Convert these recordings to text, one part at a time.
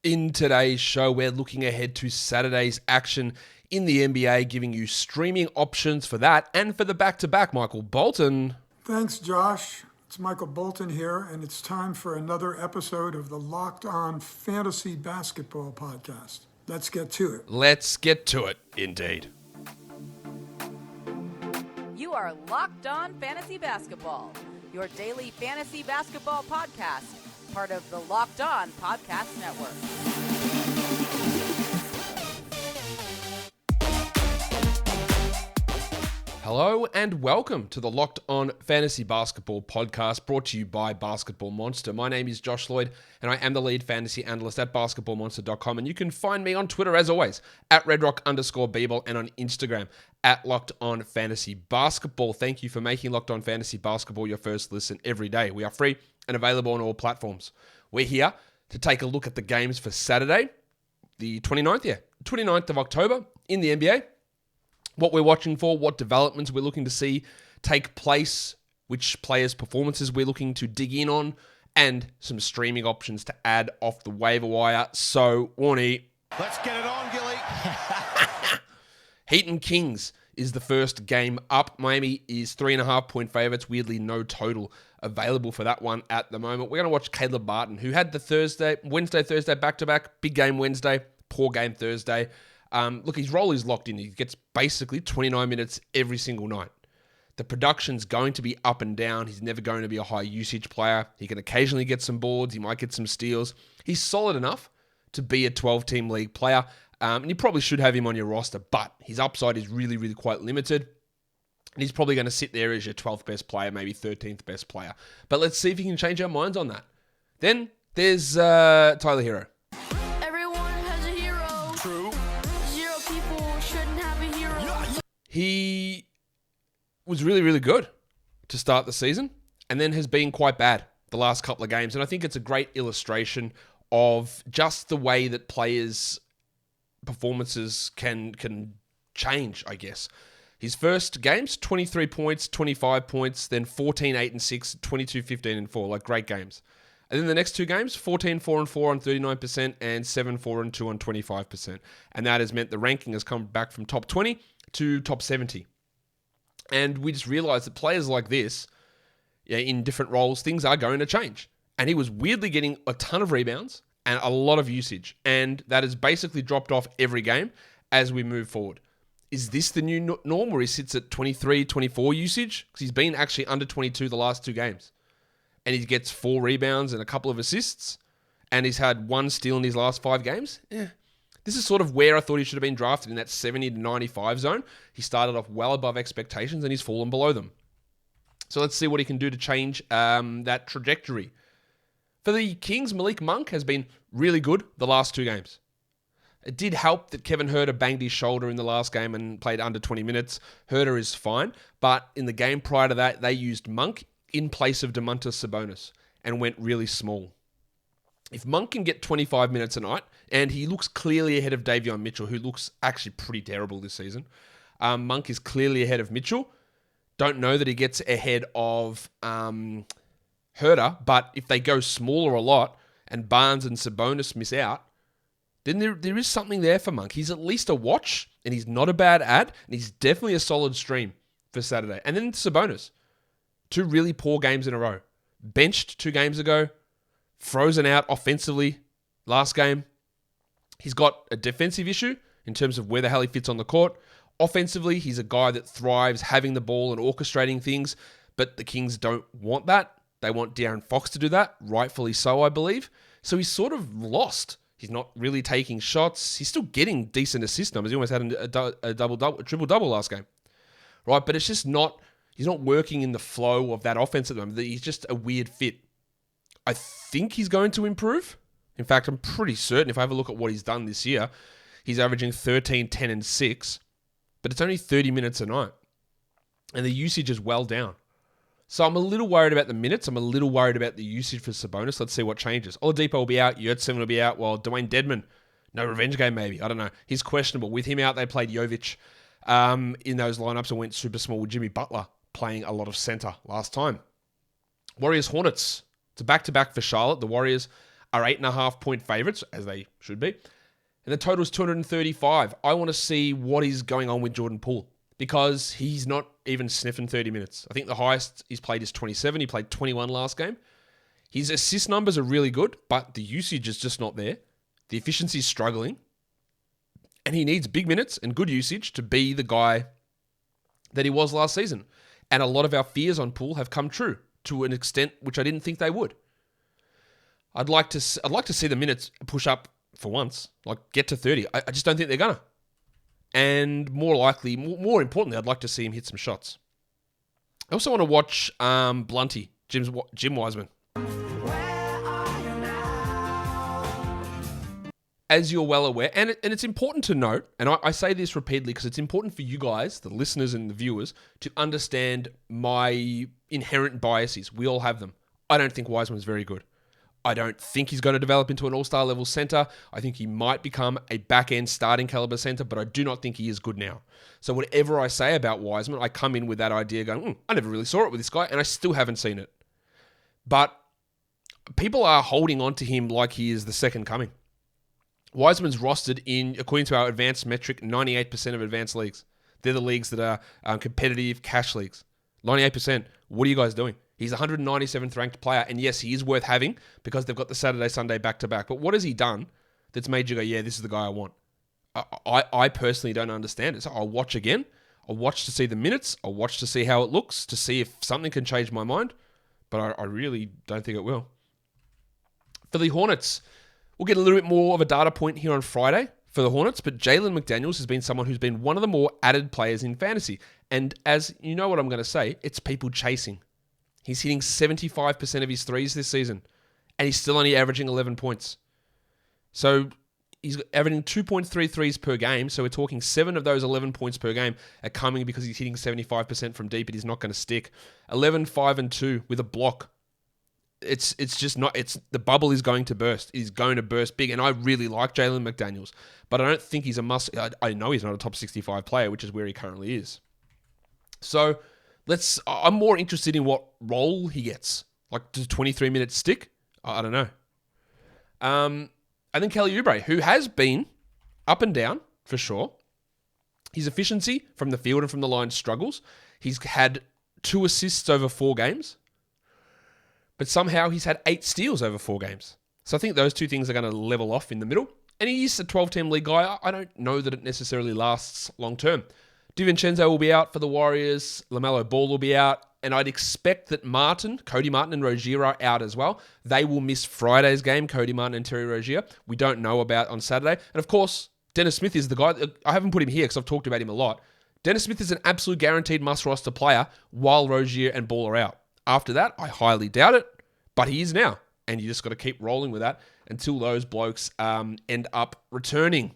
In today's show, we're looking ahead to Saturday's action in the NBA, giving you streaming options for that and for the back-to-back. Michael Bolton. Thanks, Josh. It's Michael Bolton here, and it's time for another episode of the Locked On Fantasy Basketball Podcast. Let's get to it. Let's get to it, indeed. You are Locked On Fantasy Basketball, your daily fantasy basketball podcast, part of the Locked On Podcast Network. Hello and welcome to the Locked On Fantasy Basketball Podcast, brought to you by Basketball Monster. My name is Josh Lloyd, and I am the lead fantasy analyst at basketballmonster.com, and you can find me on Twitter, as always, at redrock_Beeble, and on Instagram, at Locked On Fantasy Basketball. Thank you for making Locked On Fantasy Basketball your first listen every day. We are free and available on all platforms. We're here to take a look at the games for Saturday, the 29th of October in the NBA. What we're watching for, what developments we're looking to see take place, which players' performances we're looking to dig in on, and some streaming options to add off the waiver wire. So, Warnie. Let's get it on, Gilly. Heat and Kings is the first game up. Miami is 3.5-point favorites. Weirdly, no total available for that one at the moment. We're going to watch Caleb Martin, who had the Wednesday, Thursday back-to-back. Big game Wednesday, poor game Thursday. Look, his role is locked in. He gets basically 29 minutes every single night. The production's going to be up and down. He's never going to be a high usage player. He can occasionally get some boards. He might get some steals. He's solid enough to be a 12-team league player. And you probably should have him on your roster, but his upside is really, really quite limited. And he's probably going to sit there as your 12th best player, maybe 13th best player. But let's see if he can change our minds on that. Then there's Tyler Hero. He was really, really good to start the season and then has been quite bad the last couple of games. And I think it's a great illustration of just the way that players' performances can change, I guess. His first games, 23 points, 25 points, then 14, 8, and 6, 22, 15, and 4. Like, great games. And then the next two games, 14, 4, and 4 on 39% and 7, 4, and 2 on 25%. And that has meant the ranking has come back from top 20 to top 70. And we just realized that players like this, in different roles, things are going to change. And he was weirdly getting a ton of rebounds and a lot of usage. And that has basically dropped off every game as we move forward. Is this the new norm where he sits at 23, 24 usage? Because he's been actually under 22 the last two games. And he gets 4 rebounds and a couple of assists. And he's had 1 steal in his last 5 games. Yeah. This is sort of where I thought he should have been drafted, in that 70 to 95 zone. He started off well above expectations and he's fallen below them. So let's see what he can do to change that trajectory. For the Kings, Malik Monk has been really good the last 2 games. It did help that Kevin Huerter banged his shoulder in the last game and played under 20 minutes. Huerter is fine, but in the game prior to that, they used Monk in place of Domantas Sabonis and went really small. If Monk can get 25 minutes a night, and he looks clearly ahead of Davion Mitchell, who looks actually pretty terrible this season. Monk is clearly ahead of Mitchell. Don't know that he gets ahead of Huerter, but if they go smaller a lot and Barnes and Sabonis miss out, then there is something there for Monk. He's at least a watch, and he's not a bad ad, and he's definitely a solid stream for Saturday. And then Sabonis. 2 really poor games in a row. Benched 2 games ago. Frozen out offensively last game. He's got a defensive issue in terms of where the hell he fits on the court. Offensively, he's a guy that thrives having the ball and orchestrating things, but the Kings don't want that. They want De'Aaron Fox to do that, rightfully so, I believe. So he's sort of lost. He's not really taking shots. He's still getting decent assist numbers. He almost had a triple-double last game. Right, but it's just not... He's not working in the flow of that offense at the moment. He's just a weird fit. I think he's going to improve. In fact, I'm pretty certain if I have a look at what he's done this year, he's averaging 13, 10, and 6, but it's only 30 minutes a night. And the usage is well down. So I'm a little worried about the minutes. I'm a little worried about the usage for Sabonis. Let's see what changes. Oladipo will be out. Yurtseven will be out. Well, Dwayne Dedmon, no revenge game maybe. I don't know. He's questionable. With him out, they played Jovic in those lineups and went super small with Jimmy Butler playing a lot of center last time. Warriors Hornets. It's a back-to-back for Charlotte. The Warriors are 8.5-point favorites, as they should be. And the total is 235. I want to see what is going on with Jordan Poole because he's not even sniffing 30 minutes. I think the highest he's played is 27. He played 21 last game. His assist numbers are really good, but the usage is just not there. The efficiency is struggling. And he needs big minutes and good usage to be the guy that he was last season. And a lot of our fears on Poole have come true to an extent which I didn't think they would. I'd like to see the minutes push up for once, like get to 30. I just don't think they're gonna. And more importantly, I'd like to see him hit some shots. I also want to watch Blunty, Jim Wiseman. As you're well aware, and it's important to note, and I say this repeatedly because it's important for you guys, the listeners and the viewers, to understand my inherent biases. We all have them. I don't think Wiseman's very good. I don't think he's going to develop into an all-star level center. I think he might become a back-end starting caliber center, but I do not think he is good now. So whatever I say about Wiseman, I come in with that idea going, I never really saw it with this guy, and I still haven't seen it. But people are holding on to him like he is the second coming. Wiseman's rostered in, according to our advanced metric, 98% of advanced leagues. They're the leagues that are competitive cash leagues. 98%. What are you guys doing? He's 197th ranked player, and yes, he is worth having because they've got the Saturday-Sunday back-to-back. But what has he done that's made you go, yeah, this is the guy I want? I personally don't understand it. So I'll watch again. I'll watch to see the minutes. I'll watch to see how it looks, to see if something can change my mind. But I really don't think it will. For the Hornets, we'll get a little bit more of a data point here on Friday for the Hornets, but Jalen McDaniels has been someone who's been one of the more added players in fantasy. And as you know what I'm going to say, it's people chasing. He's hitting 75% of his threes this season, and he's still only averaging 11 points. So he's averaging 2.3 threes per game, so we're talking 7 of those 11 points per game are coming because he's hitting 75% from deep, and he's not going to stick. 11, 5, and 2 with a block. It's just not, the bubble is going to burst. He's going to burst big, and I really like Jalen McDaniels, but I don't think he's a must. I know he's not a top 65 player, which is where he currently is. So I'm more interested in what role he gets. Like, does 23 minutes stick? I don't know. And then Kelly Oubre, who has been up and down for sure. His efficiency from the field and from the line struggles. He's had 2 assists over 4 games. But somehow he's had 8 steals over 4 games. So I think those 2 things are going to level off in the middle. And he's a 12-team league guy. I don't know that it necessarily lasts long term. DiVincenzo will be out for the Warriors. LaMelo Ball will be out. And I'd expect that Cody Martin and Rozier are out as well. They will miss Friday's game, Cody Martin and Terry Rozier. We don't know about on Saturday. And of course, Dennis Smith is the guy. I haven't put him here because I've talked about him a lot. Dennis Smith is an absolute guaranteed must-roster player while Rozier and Ball are out. After that, I highly doubt it, but he is now. And you just got to keep rolling with that until those blokes end up returning.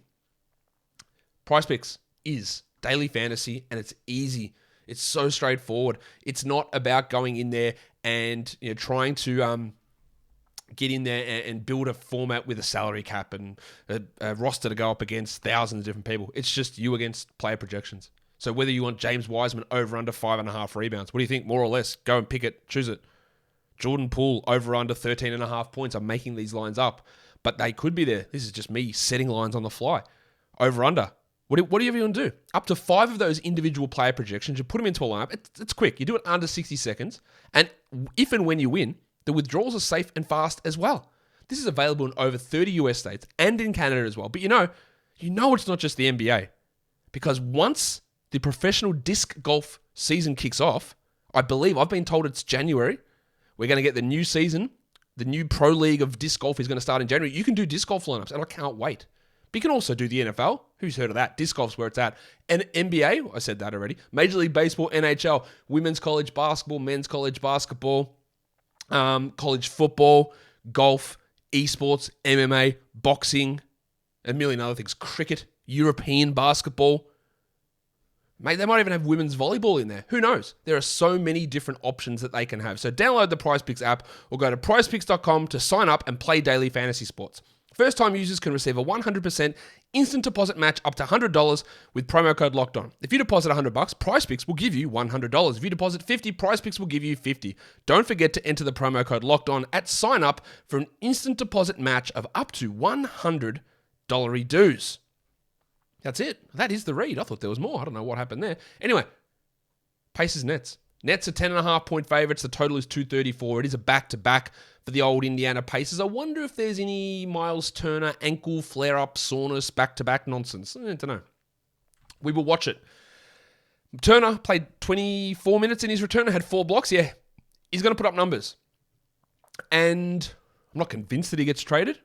PrizePicks is daily fantasy, and it's easy. It's so straightforward. It's not about going in there and trying to get in there and build a format with a salary cap and a roster to go up against thousands of different people. It's just you against player projections. So whether you want James Wiseman over under 5.5 rebounds, what do you think? More or less, go and pick it, choose it. Jordan Poole over under 13.5 points. I'm making these lines up, but they could be there. This is just me setting lines on the fly. Over under. What do you even do? Up to 5 of those individual player projections, you put them into a lineup. It's quick. You do it under 60 seconds. And if and when you win, the withdrawals are safe and fast as well. This is available in over 30 US states and in Canada as well. But you know it's not just the NBA. Because once the professional disc golf season kicks off, I've been told it's January. We're going to get the new season. The new pro league of disc golf is going to start in January. You can do disc golf lineups, and I can't wait. But you can also do the NFL. Who's heard of that? Disc golf's where it's at. And NBA, I said that already. Major League Baseball, NHL, women's college basketball, men's college basketball, college football, golf, esports, MMA, boxing, a million other things. Cricket, European basketball. Mate, they might even have women's volleyball in there. Who knows? There are so many different options that they can have. So download the PrizePicks app or go to prizepicks.com to sign up and play daily fantasy sports. First-time users can receive a 100% instant deposit match up to $100 with promo code LOCKEDON. If you deposit $100, PrizePicks will give you $100. If you deposit $50, PrizePicks will give you $50. Don't forget to enter the promo code LOCKEDON at sign-up for an instant deposit match of up to $100 dues. That's it. That is the read. I thought there was more. I don't know what happened there. Anyway, Pacers Nets. Nets are 10.5-point favorites. The total is 234. It is a back-to-back for the old Indiana Pacers. I wonder if there's any Miles Turner ankle flare-up, soreness, back-to-back nonsense. I don't know. We will watch it. Turner played 24 minutes in his return and had 4 blocks. Yeah, he's going to put up numbers. And I'm not convinced that he gets traded.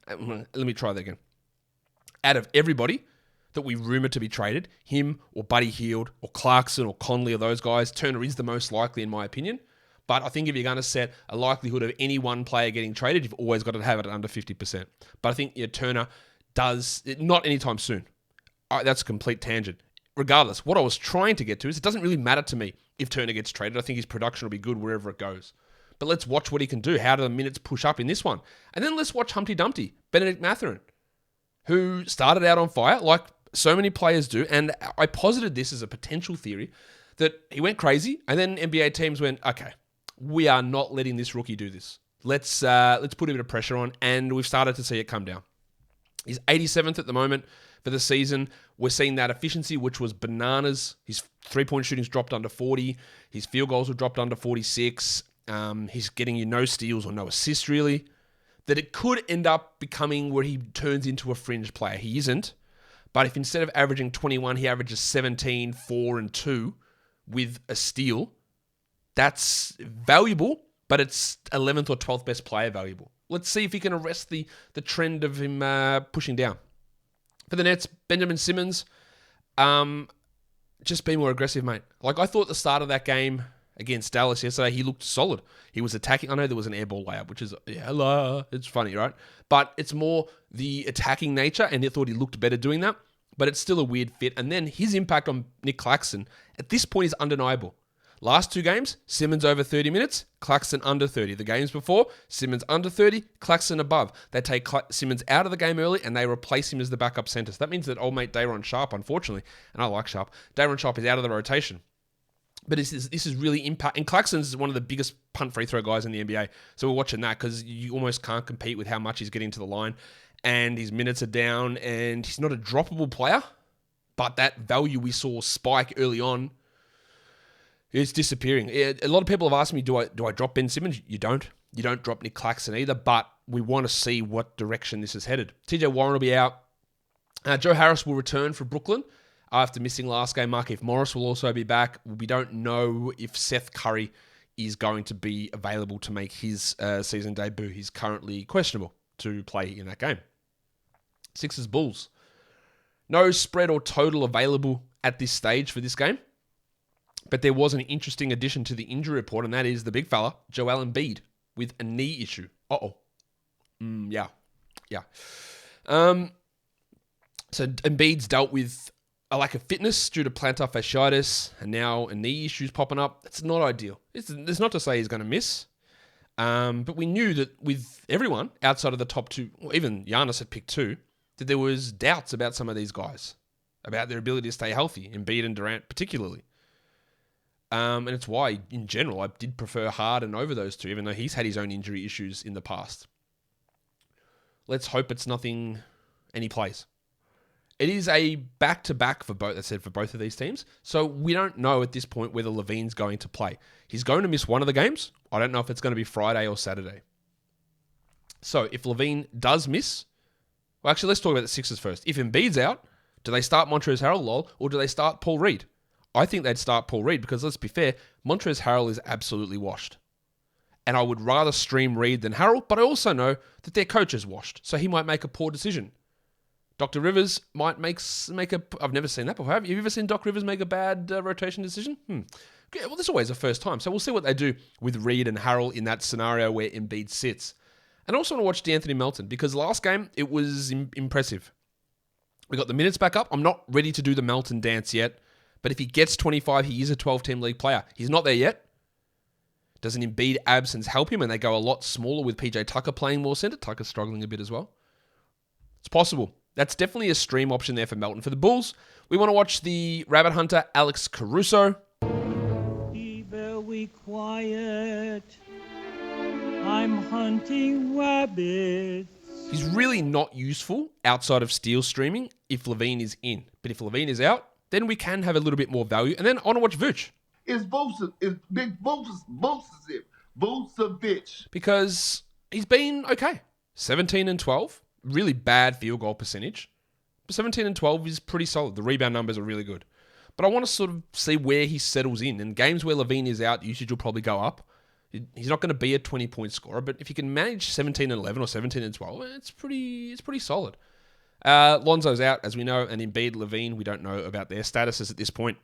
Let me try that again. Out of everybody that we rumor to be traded, him or Buddy Hield or Clarkson or Conley or those guys, Turner is the most likely in my opinion. But I think if you're going to set a likelihood of any one player getting traded, you've always got to have it at under 50%. But I think Turner does, not anytime soon. That's a complete tangent. Regardless, what I was trying to get to is it doesn't really matter to me if Turner gets traded. I think his production will be good wherever it goes. But let's watch what he can do. How do the minutes push up in this one? And then let's watch Humpty Dumpty, Benedict Mathurin, who started out on fire like so many players do. And I posited this as a potential theory that he went crazy and then NBA teams went, okay, we are not letting this rookie do this. Let's put a bit of pressure on, and we've started to see it come down. He's 87th at the moment for the season. We're seeing that efficiency, which was bananas. His three-point shooting's dropped under 40. His field goals were dropped under 46. He's getting you no steals or no assists, really. That it could end up becoming where he turns into a fringe player. He isn't. But if instead of averaging 21, he averages 17, 4, and 2 with a steal, that's valuable, but it's 11th or 12th best player valuable. Let's see if he can arrest the trend of him pushing down. For the Nets, Benjamin Simmons, just be more aggressive, mate. Like, I thought the start of that game against Dallas yesterday, he looked solid. He was attacking. I know there was an airball layup, which is, it's funny, right? But it's more the attacking nature, and I thought he looked better doing that. But it's still a weird fit. And then his impact on Nick Claxton, at this point, is undeniable. Last 2 games, Simmons over 30 minutes, Claxton under 30. The games before, Simmons under 30, Claxton above. They take Simmons out of the game early and they replace him as the backup center. So that means that old mate Day'Ron Sharpe, unfortunately, and I like Sharpe, Day'Ron Sharpe is out of the rotation. But this is really impact. And Claxton's one of the biggest punt free throw guys in the NBA. So we're watching that because you almost can't compete with how much he's getting to the line. And his minutes are down and he's not a droppable player. But that value we saw spike early on, it's disappearing. A lot of people have asked me, do I drop Ben Simmons? You don't. You don't drop Nick Claxton either, but we want to see what direction this is headed. TJ Warren will be out. Joe Harris will return for Brooklyn after missing last game. Markieff Morris will also be back. We don't know if Seth Curry is going to be available to make his season debut. He's currently questionable to play in that game. Sixers Bulls. No spread or total available at this stage for this game. But there was an interesting addition to the injury report, and that is the big fella, Joel Embiid, with a knee issue. Yeah. So Embiid's dealt with a lack of fitness due to plantar fasciitis, and now a knee issue's popping up. It's not ideal. It's not to say he's going to miss. But we knew that with everyone outside of the top 2, or even Giannis at pick 2, that there was doubts about some of these guys, about their ability to stay healthy, Embiid and Durant particularly. And it's why, in general, I did prefer Harden over those 2, even though he's had his own injury issues in the past. Let's hope it's nothing any plays. It is a back-to-back for both of these teams, so we don't know at this point whether Levine's going to play. He's going to miss one of the games. I don't know if it's going to be Friday or Saturday. So if Levine does miss, well, actually, let's talk about the Sixers first. If Embiid's out, do they start Montrezl Harrell, or do they start Paul Reed? I think they'd start Paul Reed because, let's be fair, Montrezl Harrell is absolutely washed. And I would rather stream Reed than Harrell, but I also know that their coach is washed, so he might make a poor decision. Dr. Rivers might make a... I've never seen that before. Have you ever seen Doc Rivers make a bad rotation decision? Okay, well, this is always a first time, so we'll see what they do with Reed and Harrell in that scenario where Embiid sits. And I also want to watch DeAnthony Melton because last game, it was impressive. We got the minutes back up. I'm not ready to do the Melton dance yet. But if he gets 25, he is a 12-team league player. He's not there yet. Does an Embiid absence help him? And they go a lot smaller with PJ Tucker playing more center. Tucker's struggling a bit as well. It's possible. That's definitely a stream option there for Melton. For the Bulls, we want to watch the rabbit hunter, Alex Caruso. Be very quiet. I'm hunting rabbits. He's really not useful outside of steal streaming if Levine is in. But if Levine is out, then we can have a little bit more value. And then I want to watch Vooch. It's big Vucevic. Because he's been okay. 17 and 12. Really bad field goal percentage. But 17 and 12 is pretty solid. The rebound numbers are really good. But I want to sort of see where he settles in. And games where Levine is out, usage will probably go up. He's not going to be a 20-point scorer, but if you can manage 17 and 11 or 17 and 12, it's pretty solid. Lonzo's out, as we know, and Embiid, Levine, we don't know about their statuses at this point.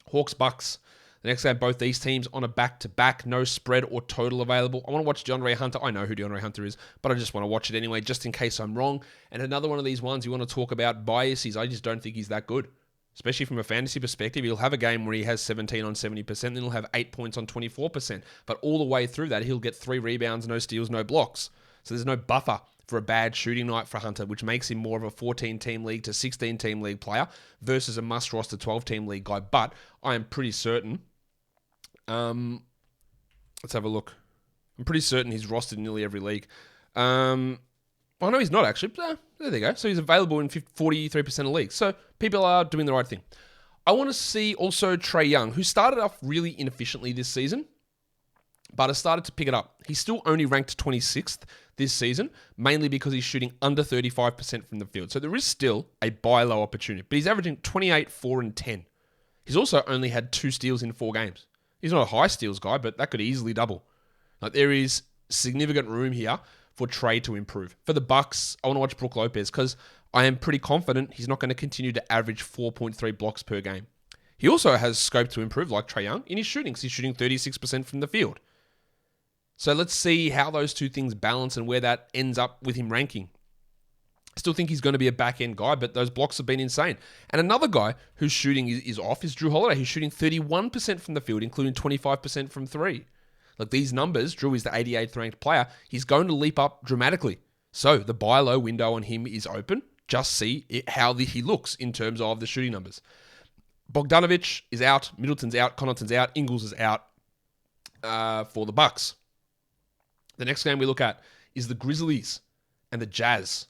Hawks, Bucks. The next game, both these teams on a back-to-back, no spread or total available. I want to watch DeAndre Hunter. I know who DeAndre Hunter is, but I just want to watch it anyway, just in case I'm wrong. And another one of these ones you want to talk about biases. I just don't think he's that good. Especially from a fantasy perspective, he'll have a game where he has 17 on 70%, then he'll have 8 points on 24%. But all the way through that, he'll get 3 rebounds, no steals, no blocks. So there's no buffer for a bad shooting night for Hunter, which makes him more of a 14-team league to 16-team league player versus a must-roster 12-team league guy. But I am pretty certain... let's have a look. I'm pretty certain he's rostered in nearly every league. Oh, no, he's not actually. There they go. So he's available in 43% of leagues. So people are doing the right thing. I want to see also Trae Young, who started off really inefficiently this season, but has started to pick it up. He's still only ranked 26th this season, mainly because he's shooting under 35% from the field. So there is still a buy low opportunity, but he's averaging 28, 4, and 10. He's also only had 2 steals in 4 games. He's not a high steals guy, but that could easily double. Like, there is significant room here for Trae to improve. For the Bucks, I want to watch Brook Lopez because I am pretty confident he's not going to continue to average 4.3 blocks per game. He also has scope to improve, like Trae Young, in his shooting, because he's shooting 36% from the field. So let's see how those two things balance and where that ends up with him ranking. I still think he's going to be a back-end guy, but those blocks have been insane. And another guy whose shooting is off is Jrue Holiday, who's shooting 31% from the field, including 25% from 3. Like, these numbers, Jrue is the 88th ranked player. He's going to leap up dramatically. So the buy low window on him is open. Just see how he looks in terms of the shooting numbers. Bogdanovic is out. Middleton's out. Connaughton's out. Ingles is out for the Bucks. The next game we look at is the Grizzlies and the Jazz.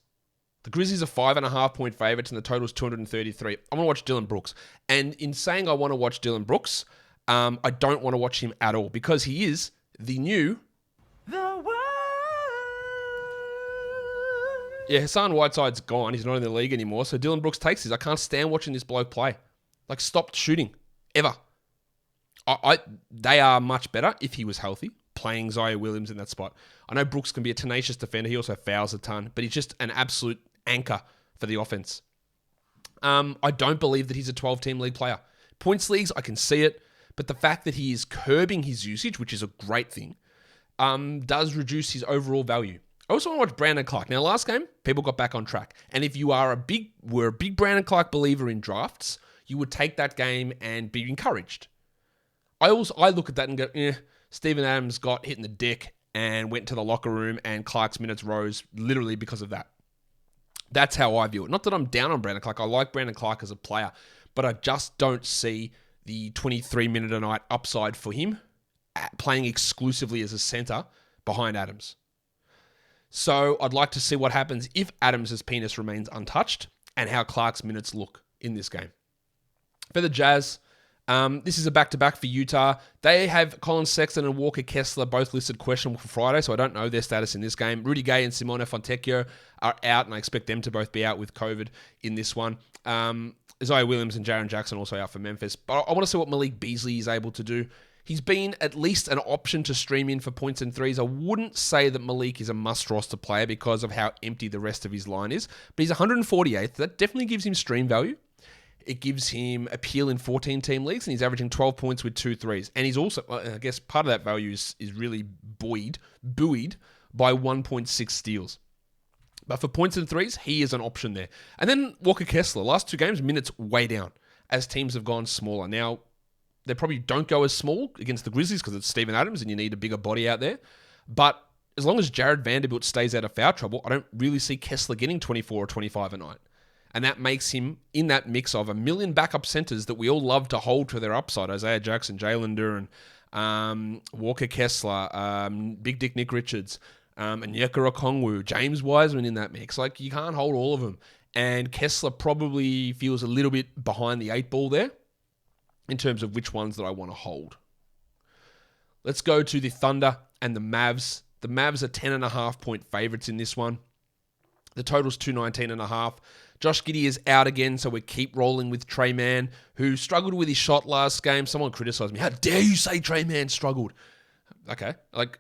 The Grizzlies are 5.5-point favorites and the total is 233. I want to watch Dylan Brooks. And in saying I want to watch Dylan Brooks, I don't want to watch him at all because he is the new... Yeah, Hassan Whiteside's gone. He's not in the league anymore. So Dylan Brooks takes this. I can't stand watching this bloke play. Like, stop shooting. Ever. They are much better if he was healthy, playing Zion Williams in that spot. I know Brooks can be a tenacious defender. He also fouls a ton. But he's just an absolute anchor for the offense. I don't believe that he's a 12-team league player. Points leagues, I can see it. But the fact that he is curbing his usage, which is a great thing, does reduce his overall value. I also want to watch Brandon Clark. Now, last game, people got back on track. And if you were a big Brandon Clark believer in drafts, you would take that game and be encouraged. I look at that and go, Steven Adams got hit in the dick and went to the locker room and Clark's minutes rose literally because of that. That's how I view it. Not that I'm down on Brandon Clark. I like Brandon Clark as a player, but I just don't see the 23-minute-a-night upside for him playing exclusively as a center behind Adams. So I'd like to see what happens if Adams' penis remains untouched and how Clark's minutes look in this game. For the Jazz, this is a back-to-back for Utah. They have Colin Sexton and Walker Kessler both listed questionable for Friday, so I don't know their status in this game. Rudy Gay and Simone Fontecchio are out, and I expect them to both be out with COVID in this one. Isaiah Williams and Jaren Jackson also out for Memphis. But I want to see what Malik Beasley is able to do. He's been at least an option to stream in for points and threes. I wouldn't say that Malik is a must-roster player because of how empty the rest of his line is, but he's 148th. That definitely gives him stream value. It gives him appeal in 14-team leagues, and he's averaging 12 points with 2 threes. And he's also, I guess part of that value is really buoyed by 1.6 steals. But for points and threes, he is an option there. And then Walker Kessler, last 2 games, minutes way down as teams have gone smaller. Now, they probably don't go as small against the Grizzlies because it's Steven Adams and you need a bigger body out there. But as long as Jared Vanderbilt stays out of foul trouble, I don't really see Kessler getting 24 or 25 a night. And that makes him in that mix of a million backup centers that we all love to hold to their upside. Isaiah Jackson, Jalen Duren, Walker Kessler, Big Dick Nick Richards, Onyeka Okongwu, James Wiseman in that mix. Like, you can't hold all of them. And Kessler probably feels a little bit behind the 8 ball there in terms of which ones that I want to hold. Let's go to the Thunder and the Mavs. The Mavs are 10.5 point favorites in this one. The total's 219.5. Josh Giddey is out again, so we keep rolling with Trey Mann, who struggled with his shot last game. Someone criticized me. How dare you say Trey Mann struggled? Okay, like,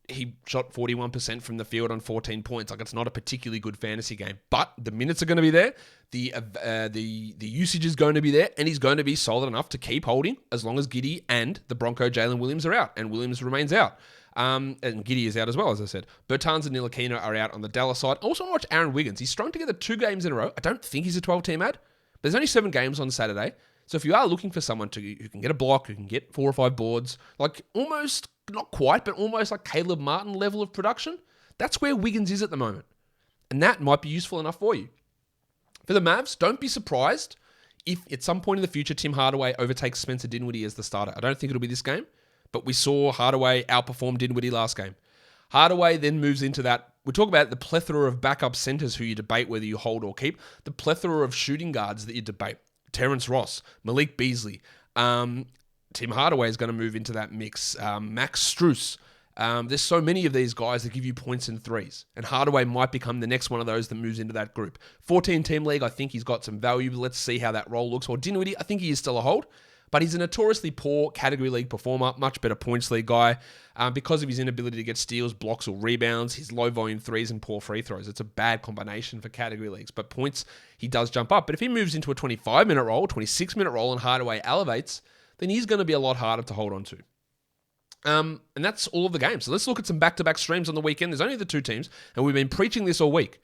he shot 41% from the field on 14 points. Like, it's not a particularly good fantasy game, but the minutes are going to be there. The usage is going to be there, and he's going to be solid enough to keep holding as long as Giddey and the Bronco Jalen Williams are out, and Williams remains out. And Giddey is out as well, as I said. Bertans and Ntilikina are out on the Dallas side. Also want to watch Aaron Wiggins. He's strung together 2 games in a row. I don't think he's a 12-team ad, but there's only 7 games on Saturday. So if you are looking for someone who can get a block, who can get 4 or 5 boards, like almost, not quite, but almost like Caleb Martin level of production, that's where Wiggins is at the moment. And that might be useful enough for you. For the Mavs, don't be surprised if at some point in the future Tim Hardaway overtakes Spencer Dinwiddie as the starter. I don't think it'll be this game, but we saw Hardaway outperform Dinwiddie last game. Hardaway then moves into that. We talk about the plethora of backup centers who you debate whether you hold or keep. The plethora of shooting guards that you debate. Terrence Ross, Malik Beasley. Tim Hardaway is going to move into that mix. Max Strus. There's so many of these guys that give you points and threes. And Hardaway might become the next one of those that moves into that group. 14-team league, I think he's got some value. Let's see how that role looks. Or Dinwiddie, I think he is still a hold. But he's a notoriously poor category league performer, much better points league guy. Because of his inability to get steals, blocks, or rebounds, his low volume threes and poor free throws. It's a bad combination for category leagues. But points, he does jump up. But if he moves into a 25-minute role, 26-minute role, and Hardaway elevates, then he's going to be a lot harder to hold on to. And that's all of the games. So let's look at some back-to-back streams on the weekend. There's only the 2 teams, and we've been preaching this all week.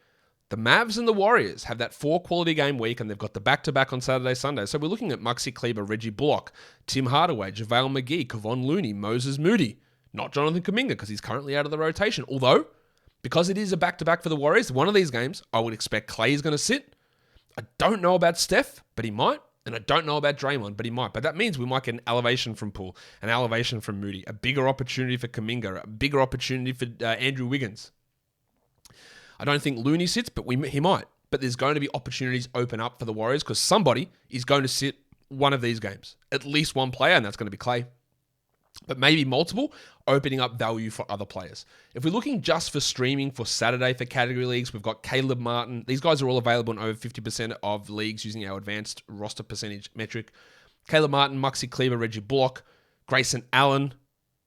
The Mavs and the Warriors have that 4-quality game week, and they've got the back-to-back on Saturday, Sunday. So we're looking at Maxi Kleber, Reggie Bullock, Tim Hardaway, JaVale McGee, Kevon Looney, Moses Moody. Not Jonathan Kuminga, because he's currently out of the rotation. Although, because it is a back-to-back for the Warriors, one of these games, I would expect Clay is going to sit. I don't know about Steph, but he might. And I don't know about Draymond, but he might. But that means we might get an elevation from Poole, an elevation from Moody, a bigger opportunity for Kuminga, a bigger opportunity for Andrew Wiggins. I don't think Looney sits, but he might. But there's going to be opportunities open up for the Warriors because somebody is going to sit one of these games. At least one player, and that's going to be Clay. But maybe multiple, opening up value for other players. If we're looking just for streaming for Saturday for category leagues, we've got Caleb Martin. These guys are all available in over 50% of leagues using our advanced roster percentage metric. Caleb Martin, Maxi Kleber, Reggie Bullock, Grayson Allen.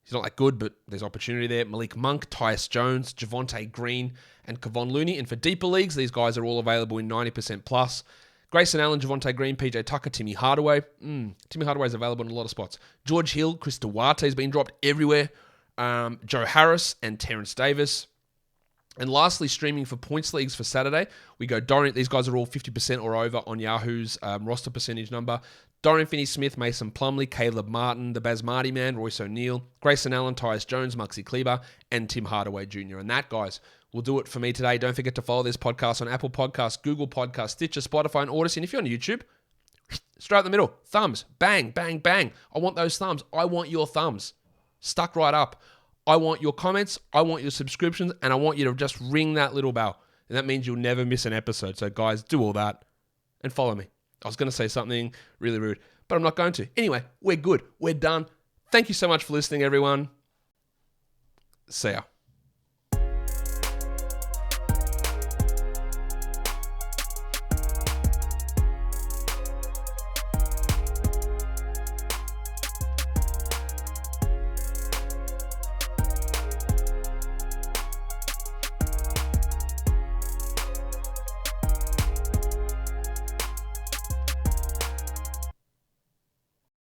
He's not that good, but there's opportunity there. Malik Monk, Tyus Jones, Javonte Green, and Kevon Looney. And for deeper leagues, these guys are all available in 90% plus. Grayson Allen, Javonte Green, PJ Tucker, Timmy Hardaway. Timmy Hardaway is available in a lot of spots. George Hill, Chris Duarte has been dropped everywhere. Joe Harris and Terrence Davis. And lastly, streaming for points leagues for Saturday, we go Dorian. These guys are all 50% or over on Yahoo's roster percentage number. Dorian Finney-Smith, Mason Plumlee, Caleb Martin, the Basmati Man, Royce O'Neal, Grayson Allen, Tyus Jones, Maxi Kleber, and Tim Hardaway Jr. And that, guys, will do it for me today. Don't forget to follow this podcast on Apple Podcasts, Google Podcasts, Stitcher, Spotify, and Odyssey. And if you're on YouTube, straight in the middle, thumbs, bang, bang, bang. I want those thumbs. I want your thumbs. Stuck right up. I want your comments, I want your subscriptions, and I want you to just ring that little bell. And that means you'll never miss an episode. So guys, do all that and follow me. I was going to say something really rude, but I'm not going to. Anyway, we're good. We're done. Thank you so much for listening, everyone. See ya.